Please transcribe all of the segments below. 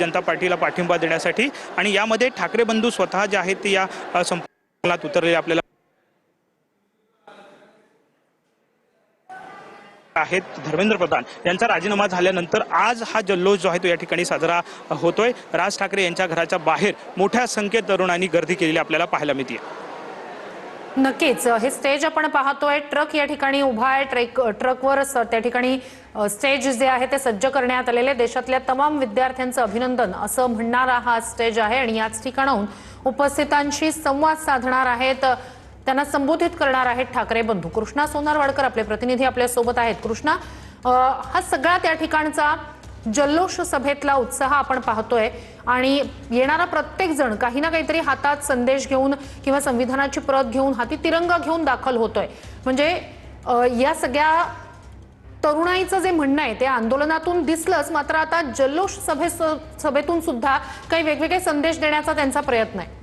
जनता पार्टीला पाठिंबा देण्यासाठी आणि यामध्ये ठाकरे बंधू स्वतः जे आहेत ते या संपर्कात उतरलेले आपल्याला आहेत। धर्मेंद्र प्रधान यांचा राजीनामा झाल्यानंतर आज हा जल्लोष जो आहे तो या ठिकाणी साजरा होतोय। राज ठाकरे यांच्या घराच्या बाहेर मोठ्या संख्येत तरुणांनी गर्दी केलेली आपल्याला पाहायला मिळते। नक्कीच हे स्टेज आपण पाहतोय, ट्रक या ठिकाणी उभा आहे, ट्रकवर त्या ठिकाणी स्टेज जे आहे ते सज्ज करण्यात आलेले। देशातल्या तमाम विद्यार्थ्यांचं अभिनंदन असं म्हणणारा हा स्टेज आहे आणि याच ठिकाणाहून उपस्थितांशी संवाद साधणार आहेत, त्यांना संबोधित करणार आहेत ठाकरे बंधू। कृष्णा सोनारवाडकर आपले प्रतिनिधी आपल्या सोबत आहेत। कृष्णा, हा सगळा त्या ठिकाणचा जल्लोष सभेतला उत्साह आपण पाहतोय आणि येणारा प्रत्येक जण काही ना काहीतरी हातात संदेश घेऊन किंवा संविधानाची प्रत घेऊन हाती तिरंगा घेऊन दाखल होतोय। म्हणजे या सगळ्या तरुणाईचं जे म्हणणं आहे ते आंदोलनातून दिसलंच, मात्र आता जल्लोष सभेतून सुद्धा काही वेगवेगळे संदेश देण्याचा त्यांचा प्रयत्न आहे।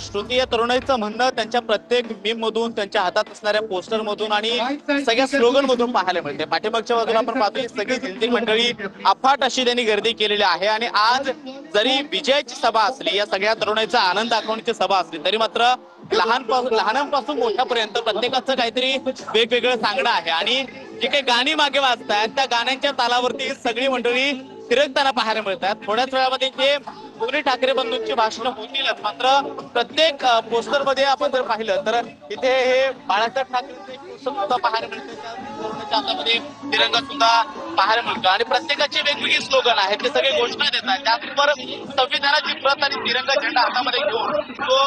श्रुती, या तरुणाईचं म्हणणं त्यांच्या प्रत्येक मीम मधून, त्यांच्या हातात असणाऱ्या पोस्टर मधून आणि सगळ्या स्लोगन मधून पाहायला मिळते। पाठीमागच्या बाजूला आपण पाहतोय सगळी दिंडी मंडळी अफाट अशी त्यांनी गर्दी केलेली आहे आणि आज जरी विजयाची सभा असली, या सगळ्या तरुणाईचा आनंद दाखवण्याची सभा असली, तरी मात्र लहानांपासून मोठ्यापर्यंत प्रत्येकाचं काहीतरी वेगवेगळं सांगणं आहे आणि जे काही गाणी मागे वाजतायत त्या गाण्यांच्या तालावरती सगळी मंडळी फिरकताना पाहायला मिळतात। थोड्याच वेळामध्ये जे दोन्ही ठाकरे बंधूंची भाषणं होतीलच, मात्र प्रत्येक पोस्टर मध्ये आपण जर पाहिलं तर इथे हे बाळासाहेब ठाकरेंचे पोस्टर सुद्धा पाहायला मिळते, त्या हातामध्ये तिरंगा सुद्धा पाहायला मिळतो आणि प्रत्येकाची वेगवेगळी स्लोगन आहेत, ते सगळे घोषणा देतात। त्याचबरोबर संविधानाची प्रत आणि तिरंगा झेंडा हातामध्ये घेऊन तो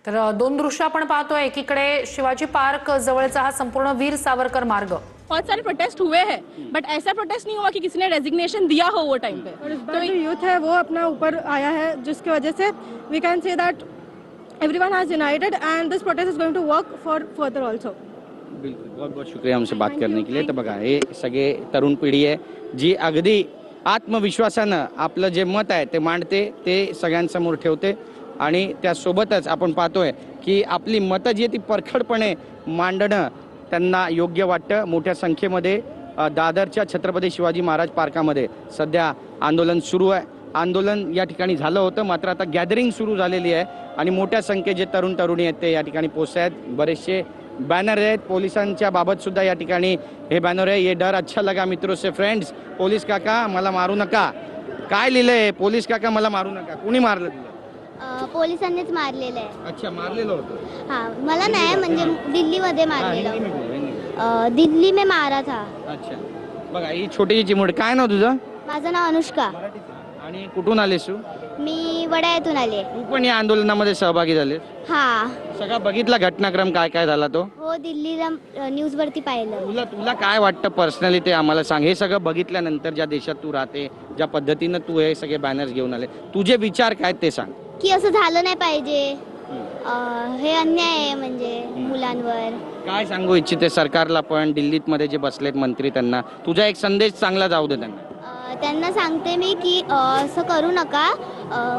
तर दोन दृश्य आपण पाहतोय। एकीकडे शिवाजी पार्क जवळचा हा संपूर्ण वीर सावरकर मार्ग, बहुत सारे प्रोटेस्ट हुए हैं, बट ऐसा प्रोटेस्ट नहीं हुआ कि किसी ने रेजिग्नेशन दिया हो वो टाइम पे। और इस बार जो यूथ है वो अपना ऊपर आया है, जिसकी वजह से we can say that everyone has united and this protest is going to work for further also. बिल्कुल, बहुत बहुत शुक्रिया हमसे बात करने के लिए। तर बघा, हे सगळे तरुण पिढी आहे जी अगदी आत्मविश्वासानं आपलं जे मत आहे ते मांडते, ते सगळ्यांसमोर ठेवते आणि त्यासोबतच आपण पाहतोय की आपली मतं जी ती परखडपणे मांडणं त्यांना योग्य वाटतं। मोठ्या संख्येमध्ये दादरच्या छत्रपती शिवाजी महाराज पार्कामध्ये सध्या आंदोलन सुरू आहे। आंदोलन या ठिकाणी झालं होतं, मात्र आता गॅदरिंग सुरू झालेली आहे आणि मोठ्या संख्येत जे तरुण तरुणी आहेत ते या ठिकाणी पोहोचत आहेत। बरेचसे बॅनर आहेत पोलिसांच्या बाबत सुद्धा या ठिकाणी हे बॅनर आहे, ये डर अच्छा लगा मित्रों से फ्रेंड्स, पोलीस काका मला मारू नका। काय लिहिलंय? पोलीस काका मला मारू नका। कोणी मारलं तुला? पोलिसांनीच मारलेलं आहे। अच्छा, मारलेलं होतं? हाँ, मला नाही, म्हणजे दिल्लीमध्ये मारलेलं। दिल्ली में मारा था। अच्छा, बघा ही छोटीशी चिमूट। काय नाव तुझं? माझं नाव अनुष्का। आणि कुठून आलेस तू? मी वडाळ्यातून आले। तू पण या आंदोलनामध्ये सहभागी झाले? हा, सगळा बघितला घटनाक्रम काय काय झाला तो? हो, दिल्लीला न्यूज वरती पाहिलं। तुला काय वाटतं पर्सनली ते आम्हाला सांग। हे सगळं बघितल्यानंतर ज्या देशात तू राहते, ज्या पद्धतीनं तू हे सगळे बॅनर्स घेऊन आले, तुझे विचार काय ते सांग। की असं झालं नाही पाहिजे, हे अन्याय आहे म्हणजे मुलांवर। काय सांगू इच्छिते सरकारला पण, दिल्लीत मध्ये जे बसलेत मंत्री त्यांना तुझा एक संदेश चांगला जाऊ दे त्यांना। त्यांना सांगते मी की असं करू नका,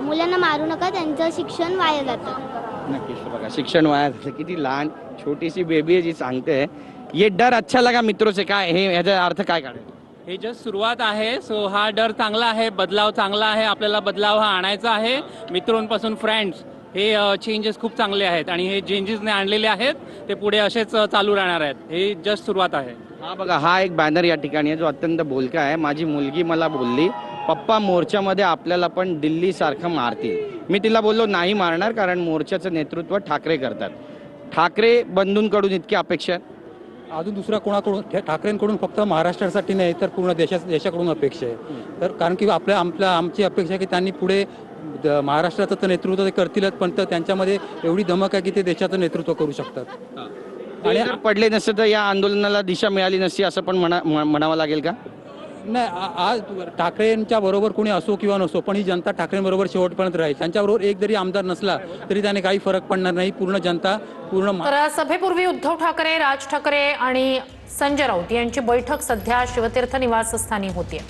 मुलांना मारू नका, त्यांचं शिक्षण वाया जातं। नक्कीच, बघा शिक्षण वाया जातं। किती लहान छोटीशी बेबी आहे जी सांगते ये डर अच्छा लगा मित्रों से। काय हे याचा अर्थ काय काढेल? हे जस्ट सुरुवात आहे। सो हा डर चांगला आहे, बदलाव चांगला आहे, आपल्याला बदलाव हा आणायचा आहे। मित्रांपासून फ्रेंड्स, हे चेंजेस खूप चांगले आहेत आणि हे चेंजेसने आणलेले आहेत ते पुढे असेच चालू राहणार आहेत। हे जस्ट सुरुवात आहे। हा बघा, हा एक बॅनर या ठिकाणी आहे जो अत्यंत बोलका आहे। माझी मुलगी मला बोलली, पप्पा मोर्चामध्ये आपल्याला पण दिल्ली सारखं मारतील। मी तिला बोललो नाही मारणार, कारण मोर्चाचं नेतृत्व ठाकरे करतात। ठाकरे बंधूंकडून इतकी अपेक्षा आहे? अजून दुसरा कोणाकडून? ठाकरेंकडून फक्त महाराष्ट्रासाठी नाही तर पूर्ण देशाकडून अपेक्षा आहे। तर कारण की आमची अपेक्षा आहे की त्यांनी पुढे महाराष्ट्राचं तर नेतृत्व ते करतीलच, पण त्यांच्यामध्ये एवढी धमक आहे की ते देशाचं नेतृत्व करू शकतात। आणि जर पडले नसते तर या आंदोलनाला दिशा मिळाली नसती असं पण म्हणावं लागेल का? नाही, आज ठाकरेंच्या बरोबर कोणी असो किंवा नसो, पण ही जनता ठाकरेंबरोबर शेवटपर्यंत राहील। त्यांच्याबरोबर एक जरी आमदार नसला तरी त्याने काही फरक पडणार नाही। पूर्ण जनता तर सभेपूर्वी उद्धव ठाकरे, राज ठाकरे आणि संजय राऊत यांची बैठक सध्या शिवतीर्थ निवासस्थानी होतीये।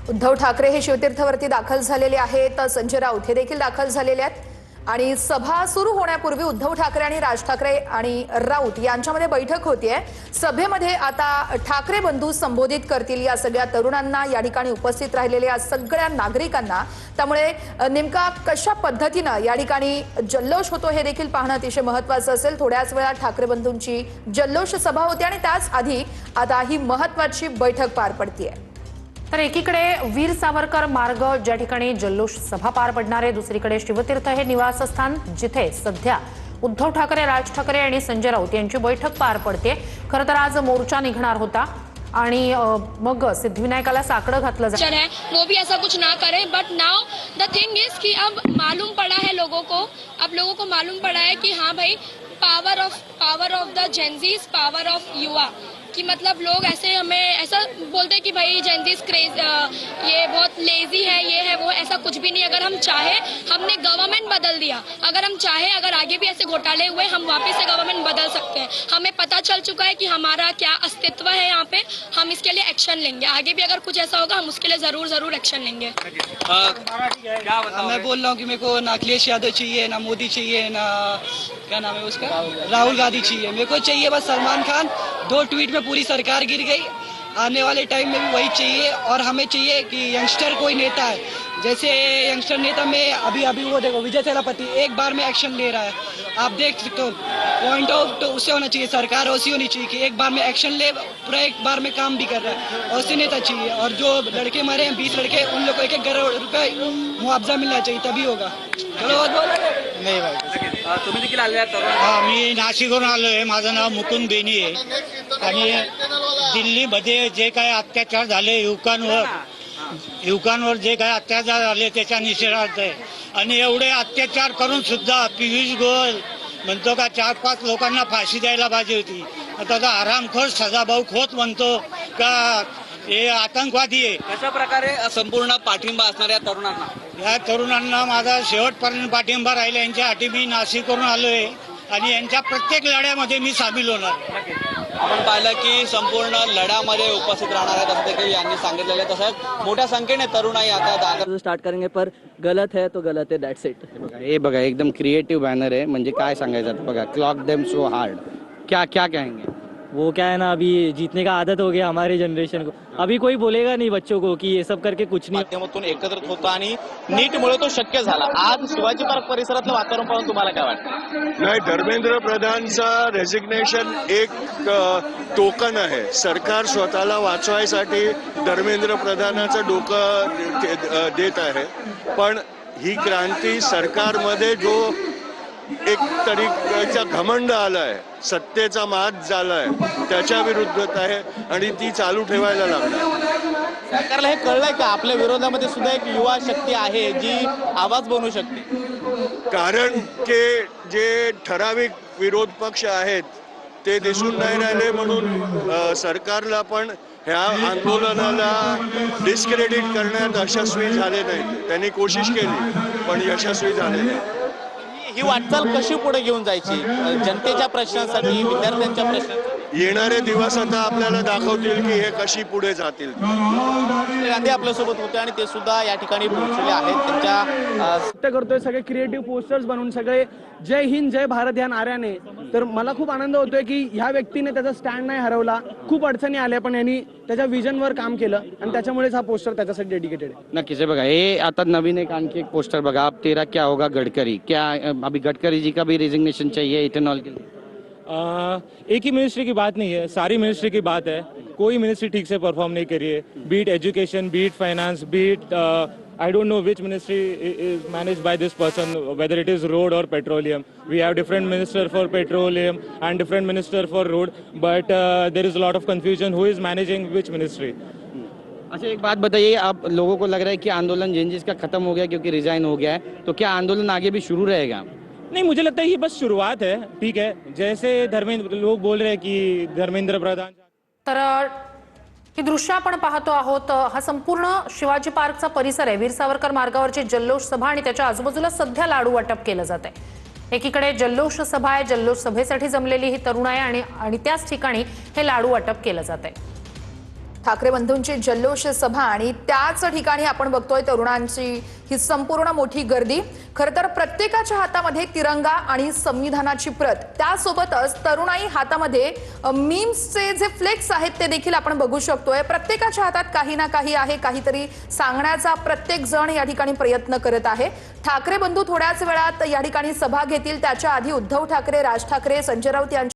उद्धव ठाकरे हे शिवतीर्थवरती दाखल झालेले आहेत, संजय राऊत हे देखील दाखल झालेले आहेत आणि सभा सुरू होण्यापूर्वी उद्धव ठाकरे आणि राज ठाकरे आणि राऊत यांच्यामध्ये बैठक होतीये। सभेमध्ये आता ठाकरे बंधू संबोधित करतील या सगळ्या तरुणांना, या ठिकाणी उपस्थित राहिलेल्या सगळ्या नागरिकांना। त्यामुळे नेमका कशा पद्धतीने या ठिकाणी जल्लोष होतो हे देखील पाहणं अतिशय महत्त्वाचं असेल। थोड्याच वेळात ठाकरे बंधूंची जल्लोष सभा होते आणि त्याच आधी आता ही महत्त्वाची बैठक पार पडतीये। तर एकीकडे वीर सावरकर मार्ग ज्या ठिकाणी जल्लोष सभा पार पडणार आहे, दुसरीकडे शिवतीर्थ हे निवासस्थान जिथे सध्या उद्धव ठाकरे, राज ठाकरे आणि संजय राऊत यांची बैठक पार पडते। खरं तर आज मोर्चा निघणार होता आणि मग सिद्धिविनायकाला साकडं घातलं जातं है वो भी ऐसा कुछ ना करे, but now the thing is कि अब मालूम पड़ा है लोगों को मालूम पड़ा है कि हाँ भाई power of the Gen Zs, power of युवा, कि मतलब लोग ऐसे हमें ऐसा बोलते हैं कि भाई जेंजीज क्रेज, ये बहुत लेजी है, ये है वो, ऐसा कुछ भी नहीं। अगर हम चाहे, हमने गवर्नमेंट बदल दिया, अगर हम चाहे, अगर आगे भी ऐसे घोटाले हुए, हम वापस से गवर्नमेंट बदल सकते हैं। हमें पता चल चुका है कि हमारा क्या अस्तित्व है यहाँ पे, हम इसके लिए एक्शन लेंगे। आगे भी अगर कुछ ऐसा होगा हम उसके लिए जरूर एक्शन लेंगे। मैं बोल रहा हूँ कि मेरे को ना अखिलेश यादव चाहिए, ना मोदी चाहिए, ना क्या नाम है उसका, राहुल गांधी चाहिए। मेरे को चाहिए बस सलमान खान। 2 ट्वीट में पूरी सरकार गिर गई। आने वाले टाइम में भी वही चाहिए। और हमें चाहिए कि यंगस्टर कोई नेता है, जैसे यंगस्टर नेता में अभी वो देखो विजय सेनापति एक बार में एक्शन ले रहा है, आप देख सकते हो। पॉइंट ऑफ तो उससे होना चाहिए, सरकार ऐसी होनी चाहिए कि एक बार में एक्शन ले, पूरा एक बार में काम भी कर रहा है, ऐसे नेता चाहिए। और जो लड़के मरे हैं 20 लड़के, उन लोग को 1-1 करोड़ रुपये मुआवजा मिलना चाहिए, तभी होगा। चलो नाही भाई तुम्ही देखील आले आहात? मी नाशिकवरून आलो आहे। माझं नाव मुकुंद बेनी आहे आणि दिल्लीमध्ये जे काही अत्याचार झाले युवकांवर जे काही अत्याचार झाले त्याच्या निषेधार्थ आहे। आणि एवढे अत्याचार करून सुद्धा पियुष गोयल म्हणतो का 4-5 लोकांना फाशी द्यायला पाहिजे होती, आता आरामखोर सदाभाऊ खोत म्हणतो का हे आतंकवादी आहे। कशा प्रकारे संपूर्ण पाठिंबा असणाऱ्या तरुणांना, या तरुणांना माझा शेवटपर्यंत पाठिंबा राहिला। यांच्यासाठी मी नाशिकवरून आलोय आणि यांच्या प्रत्येक लढ्यामध्ये मी सामील होणार। आपण पाहिलं की संपूर्ण लढ्यामध्ये उपस्थित राहणार आहेत असं देखील यांनी सांगितलेलं आहे। तसंच मोठ्या संख्येने तरुणाई आता दाखल स्टार्ट करेंगे, पर गलत है तो गलत है, दैट्स इट। हे बघा एकदम क्रिएटिव्ह बॅनर आहे, म्हणजे काय सांगायचं आता बघा, क्लॉक देम सो हार्ड, क्या क्या कहेंगे? वो क्या है ना, अभी जीतने का आदत हो गया हमारी जनरेशन को। अभी कोई बोलेगा नहीं बच्चों को कि ये सब करके कुछ नहीं। माध्यमातून एकत्रित होतो आणि नीटमुळे तो शक्य झाला। आज शिवाजी पार्क परिसरातलं वातावरण पाहून तुम्हाला काय वाटतं? नाही, धर्मेंद्र प्रधानचा रेजिग्नेशन एक टोकन आहे। सरकार स्वतःला वाचवायसाठी धर्मेंद्र प्रधानाचं डोकं देत आहे, पण ही क्रांती सरकारमध्ये जो एक तरीचा घमंड आलाय, सत्तेचा माज झालाय, त्याच्या विरुद्ध आहे आणि ती चालू ठेवायला लागणार। सरकारला हे कळलंय का आपल्या विरोधामध्ये सुद्धा एक युवा शक्ती आहे जी आवाज बनवू शकते? कारण की जे ठराविक विरोध पक्ष आहेत ते दिसून नाही राहिले, म्हणून सरकारला पण ह्या आंदोलनाला डिस्क्रेडिट करण्यात यशस्वी झाले नाही। त्यांनी कोशिश केली पण यशस्वी झाले नाही। ही वाटचाल कशी पुढे घेऊन जायची जनतेच्या प्रश्नांसाठी, विद्यार्थ्यांच्या प्रश्नांसाठी? येणारे दिवस आता आपल्याला दाखवतील की हे कशी पुढे जातील। गांधी आपल्यासोबत होते आणि ते सुद्धा या ठिकाणी पोहोचलेले आहेत। त्यांच्या करतोय सगळे क्रिएटिव्ह पोस्टर्स बनवून, सगळे जय हिंद जय भारत या नाऱ्याने। तर मला खूप आनंद होतोय की ह्या व्यक्तीने त्याचा स्टँड नाही हरवला। खूप अडचणी आल्या पण यांनी त्याच्या विजनवर काम केलं आणि त्याच्यामुळेच हा पोस्टर त्याच्यासाठी डेडिकेटेड आहे। नक्कीच आहे बघा, हे आता नवीन एक आणखी एक पोस्टर बघा, अब तेरा क्या होगा गडकरी, क्या अभी गडकरी जी का भी रेजिग्नेशन चाहिए इथेनॉल के लिए? एक ही मिनिस्ट्री की बात नहीं है, सारी मिनिस्ट्री की बात है। कोई मिनिस्ट्री ठीक से परफॉर्म नहीं करी है, beat education, beat finance, beat I don't know which ministry is managed by this person, whether it is road or petroleum. We have different minister for petroleum and different minister for road, but there is a lot of confusion who is managing which ministry. अच्छा एक बात बताइए, आप लोगों को लग रहा है कि आंदोलन जेएनजी का खत्म हो गया क्योंकि रिजाइन हो गया है, तो क्या आंदोलन आगे भी शुरू रहेगा? नहीं, मुझे लगता है ये बस शुरुआत है। ठीक है, जैसे धर्मेंद्र लोग बोल रहे हैं कि धर्मेंद्र प्रधान, तर ही दृश्य आपण पाहतो आहोत। हा संपूर्ण शिवाजी पार्कचा परिसर आहे। वीर सावरकर मार्गावरची जल्लोष सभा आणि त्याच्या आजूबाजूला सध्या लाडू वाटप केलं जात आहे। एकीकडे जल्लोष सभा आहे, जल्लोष सभेसाठी जमलेली ही तरुण आहे आणि त्याच ठिकाणी हे लाडू वाटप केलं जात आहे। ठाकरे बंधूंची जल्लोष सभा आणि त्याच ठिकाणी आपण बघतोय तरुणांची ही संपूर्ण मोठी गर्दी। खरं तर प्रत्येकाच्या हातामध्ये तिरंगा आणि संविधानाची प्रत, त्यासोबतच तरुणाई हातामध्ये मीम्सचे जे फ्लेक्स आहेत ते देखील आपण बघू शकतोय। प्रत्येकाच्या हातात काही ना काही आहे, काहीतरी सांगण्याचा प्रत्येक जण या ठिकाणी प्रयत्न करत आहे। ठाकरे बंधू थोड्याच वेळात या ठिकाणी सभा घेतील। त्याच्या आधी उद्धव ठाकरे, राज ठाकरे, संजय राऊत यांच्या